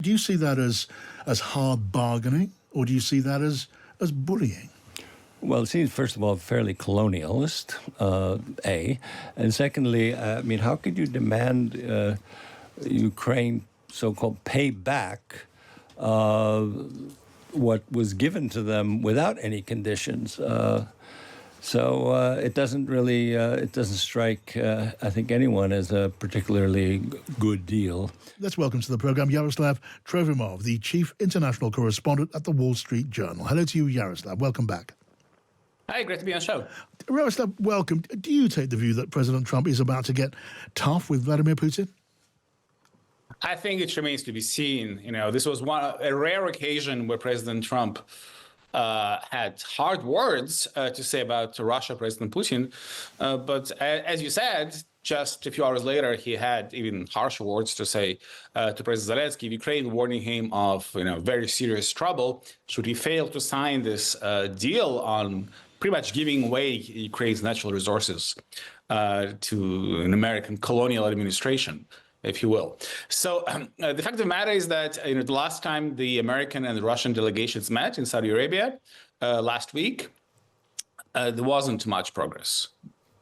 Do you see that as hard bargaining, or do you see that as bullying? Well, it seems, first of all, fairly colonialist, A. And secondly, I mean, how could you demand Ukraine so-called pay back what was given to them without any conditions? So it doesn't really, it doesn't strike, I think, anyone as a particularly good deal. Let's welcome to the program Yaroslav Trofimov, the chief international correspondent at the Wall Street Journal. Hello to you, Yaroslav. Welcome back. Hi, great to be on the show. Yaroslav, welcome. Do you take the view that President Trump is about to get tough with Vladimir Putin? I think it remains to be seen. You know, this was a rare occasion where President Trump had hard words to say about Russia, President Putin. But as you said, just a few hours later, he had even harsher words to say to President Zelensky of Ukraine, warning him of very serious trouble should he fail to sign this deal on pretty much giving away Ukraine's natural resources to an American colonial administration, if you will. So the fact of the matter is that the last time the American and the Russian delegations met in Saudi Arabia last week, there wasn't much progress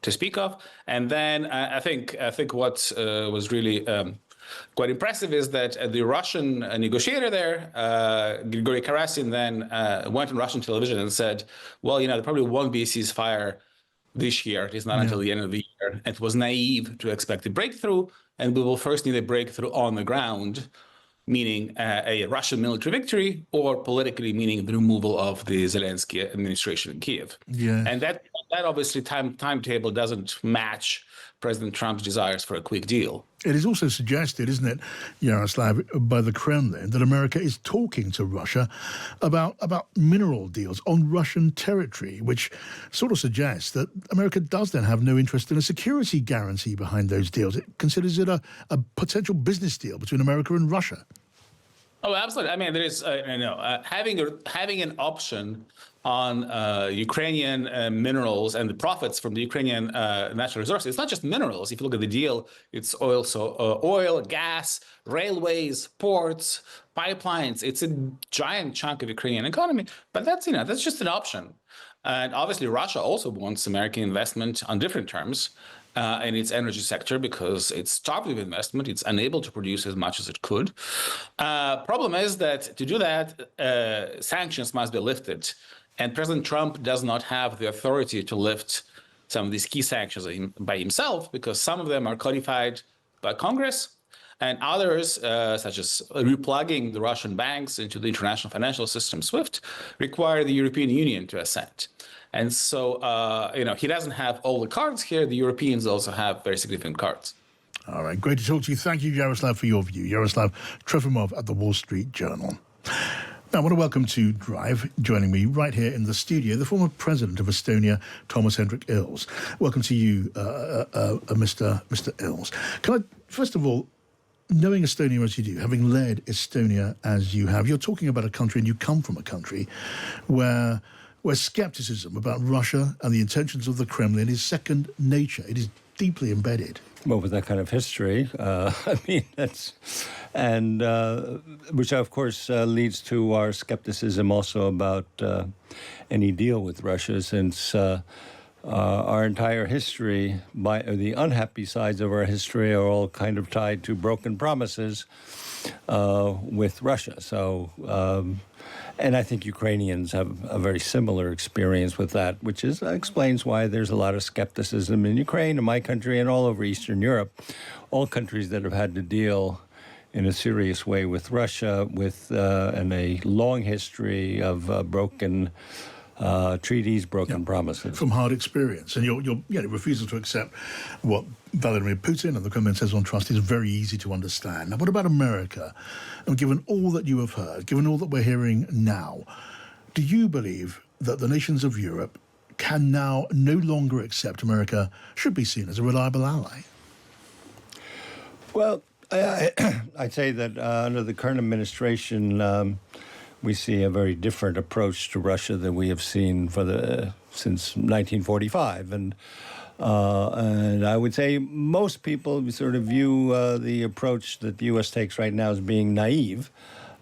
to speak of. And then I think what was really quite impressive is that the Russian negotiator there, Grigory Karasin, then went on Russian television and said, well, there probably won't be a ceasefire this year. It is not until the end of the year. It was naive to expect a breakthrough, and we will first need a breakthrough on the ground, meaning a Russian military victory, or politically, meaning the removal of the Zelensky administration in Kiev. Yeah. And that obviously timetable doesn't match President Trump's desires for a quick deal. It is also suggested, isn't it, Yaroslav, by the Kremlin, that America is talking to Russia about mineral deals on Russian territory, which sort of suggests that America does then have no interest in a security guarantee behind those deals. It considers it a potential business deal between America and Russia. Oh, absolutely. I mean, there is, having an option on Ukrainian minerals and the profits from the Ukrainian natural resources. It's not just minerals. If you look at the deal, it's oil, gas, railways, ports, pipelines. It's a giant chunk of Ukrainian economy. But that's just an option. And obviously, Russia also wants American investment on different terms in its energy sector because it's starved of investment. It's unable to produce as much as it could. Problem is that to do that, sanctions must be lifted. And President Trump does not have the authority to lift some of these key sanctions by himself because some of them are codified by Congress, and others, such as replugging the Russian banks into the international financial system, SWIFT, require the European Union to assent. And so, he doesn't have all the cards here. The Europeans also have very significant cards. All right, great to talk to you. Thank you, Yaroslav, for your view. Yaroslav Trofimov at the Wall Street Journal. Now, I want to welcome to Drive, joining me right here in the studio, the former president of Estonia, Toomas Hendrik Ilves. Welcome to you, Mr. Ilves. Can I, first of all, knowing Estonia as you do, having led Estonia as you have, you're talking about a country, and you come from a country where skepticism about Russia and the intentions of the Kremlin is second nature. It is deeply embedded. Well, with that kind of history, I mean, which of course leads to our skepticism also about any deal with Russia, since our entire history, the unhappy sides of our history, are all kind of tied to broken promises with Russia. So, and I think Ukrainians have a very similar experience with that, which explains why there's a lot of skepticism in Ukraine, in my country, and all over Eastern Europe. All countries that have had to deal in a serious way with Russia, and a long history of broken treaties, broken promises. From hard experience. And your refusal to accept what Vladimir Putin and the Kremlin says on trust is very easy to understand. Now, what about America? And given all that you have heard, given all that we're hearing now, do you believe that the nations of Europe can now no longer accept America should be seen as a reliable ally? Well, I'd say that under the current administration, we see a very different approach to Russia than we have seen since 1945, and And I would say most people sort of view the approach that the U.S. takes right now as being naive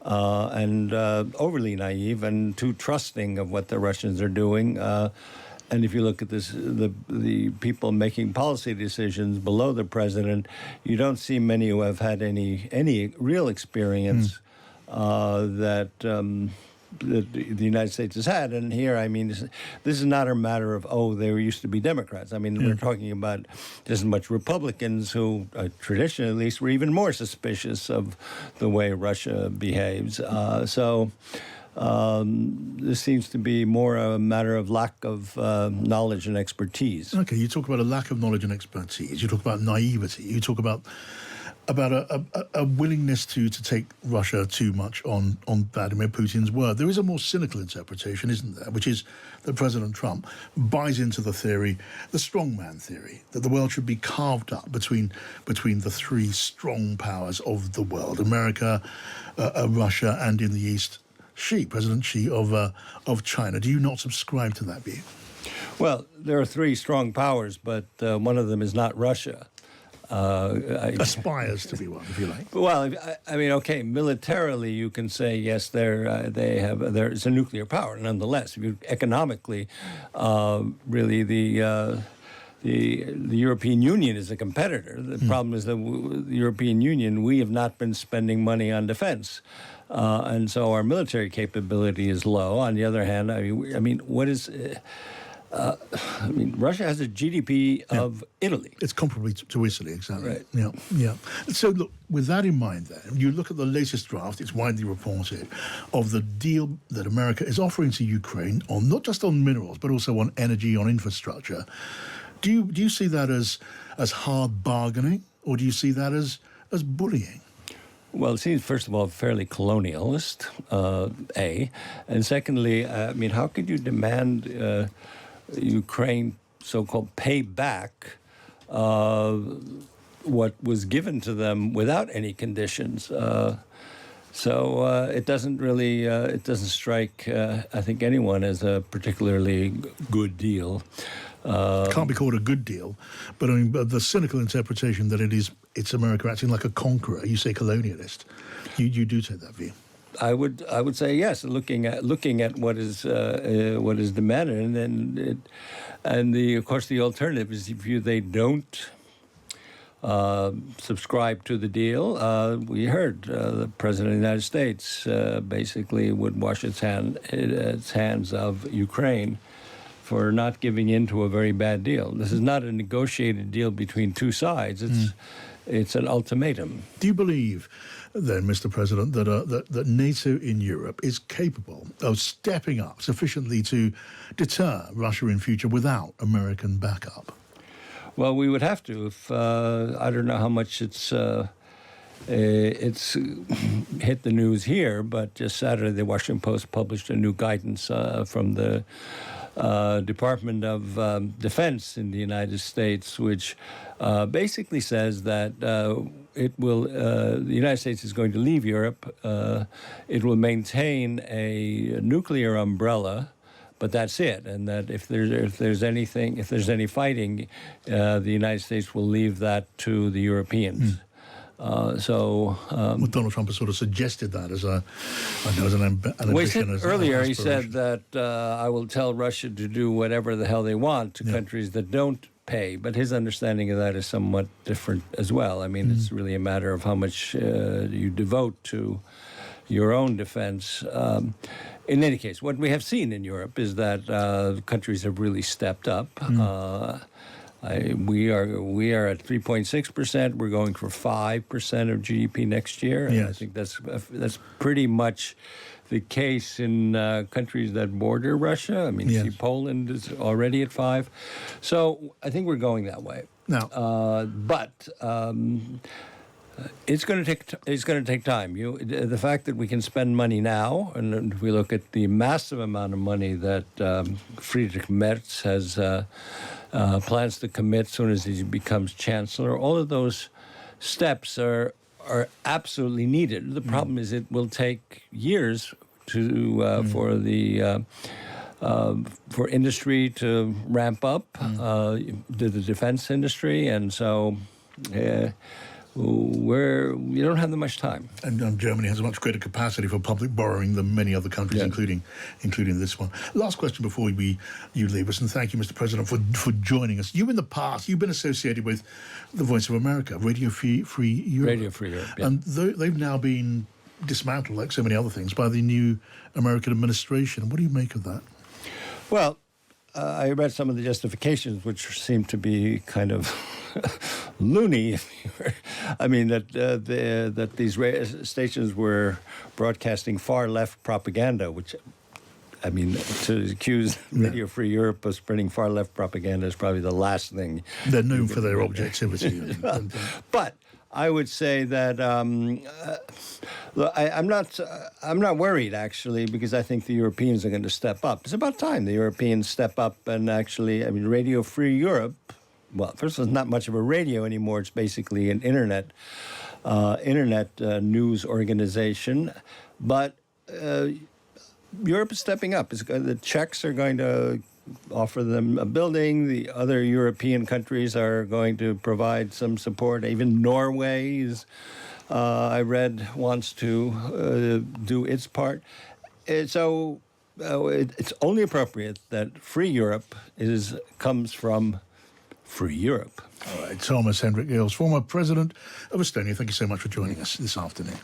and overly naive and too trusting of what the Russians are doing. And if you look at this, the people making policy decisions below the president, you don't see many who have had any real experience that the United States has had. And here, I mean, this is not a matter of, oh, there used to be Democrats. I mean, we're talking about just as much Republicans who, traditionally at least, were even more suspicious of the way Russia behaves. This seems to be more a matter of lack of knowledge and expertise. Okay, you talk about a lack of knowledge and expertise. You talk about naivety. You talk about a willingness to take Russia too much on Vladimir Putin's word. There is a more cynical interpretation, isn't there, which is that President Trump buys into the theory, the strongman theory, that the world should be carved up between the three strong powers of the world, America, Russia, and in the East, President Xi of China. Do you not subscribe to that view? Well, there are three strong powers, but one of them is not Russia. Aspires to be one, if you like. Well, I mean, okay, militarily you can say yes, there's a nuclear power. Nonetheless, if you economically, really the European Union is a competitor. The problem is that the European Union, we have not been spending money on defense. And so our military capability is low. On the other hand, I mean, what is... Russia has a GDP of Italy. It's comparable to Italy, exactly. Right. Yeah. So, look, with that in mind, then, you look at the latest draft, it's widely reported, of the deal that America is offering to Ukraine, on not just on minerals, but also on energy, on infrastructure. Do you see that as hard bargaining, or do you see that as bullying? Well, it seems, first of all, fairly colonialist, A. And secondly, I mean, how could you demand Ukraine so-called pay back what was given to them without any conditions? So it doesn't really, it doesn't strike, I think, anyone as a particularly good deal. Can't be called a good deal, but I mean, the cynical interpretation that it's America acting like a conqueror. You say colonialist. You do take that view. I would say yes. Looking at what is demanded, and of course the alternative is if they don't subscribe to the deal. We heard the President of the United States basically would wash its hands of Ukraine for not giving in to a very bad deal. This is not a negotiated deal between two sides. It's an ultimatum. Do you believe, then, Mr. President, that NATO in Europe is capable of stepping up sufficiently to deter Russia in future without American backup? Well, we would have to. If I don't know how much it's hit the news here, but just Saturday, the Washington Post published a new guidance from the Department of Defense in the United States, which basically says that the United States is going to leave Europe. It will maintain a nuclear umbrella, but that's it. And that if there's any fighting, the United States will leave that to the Europeans. Donald Trump has sort of suggested that as an ambition. Earlier, he said that I will tell Russia to do whatever the hell they want to countries that don't pay. But his understanding of that is somewhat different as well. I mean, it's really a matter of how much you devote to your own defense. In any case, what we have seen in Europe is that countries have really stepped up. We are at 3.6%. We're going for 5% of GDP next year. And I think that's pretty much the case in countries that border Russia. I mean, see, Poland is already at 5%. So I think we're going that way. Now, but it's going to take time. The fact that we can spend money now, and if we look at the massive amount of money that Friedrich Merz has plans to commit as soon as he becomes chancellor, all of those steps are absolutely needed. The problem is it will take years for the for industry to ramp up, to the defense industry, and so we don't have that much time. And Germany has a much greater capacity for public borrowing than many other countries, including this one. Last question before you leave us, and thank you, Mr. President, for joining us. You in the past, you've been associated with the Voice of America, Radio Free Europe. Radio Free Europe, yeah. And they've now been dismantled, like so many other things, by the new American administration. What do you make of that? Well, I read some of the justifications, which seem to be kind of loony. I mean, that these stations were broadcasting far left propaganda, which, I mean, to accuse Radio Free Europe of spreading far left propaganda is probably the last thing. They're known for their objectivity. But I would say that look, I'm not worried, actually, because I think the Europeans are going to step up. It's about time the Europeans step up and actually, I mean, Radio Free Europe, well, first of all, it's not much of a radio anymore. It's basically an internet news organization. But Europe is stepping up. The Czechs are going to offer them a building. The other European countries are going to provide some support. Even Norway is, I read, wants to do its part. So it's only appropriate that Free Europe comes from Free Europe. All right, Toomas Hendrik, former president of Estonia, thank you so much for joining us this afternoon.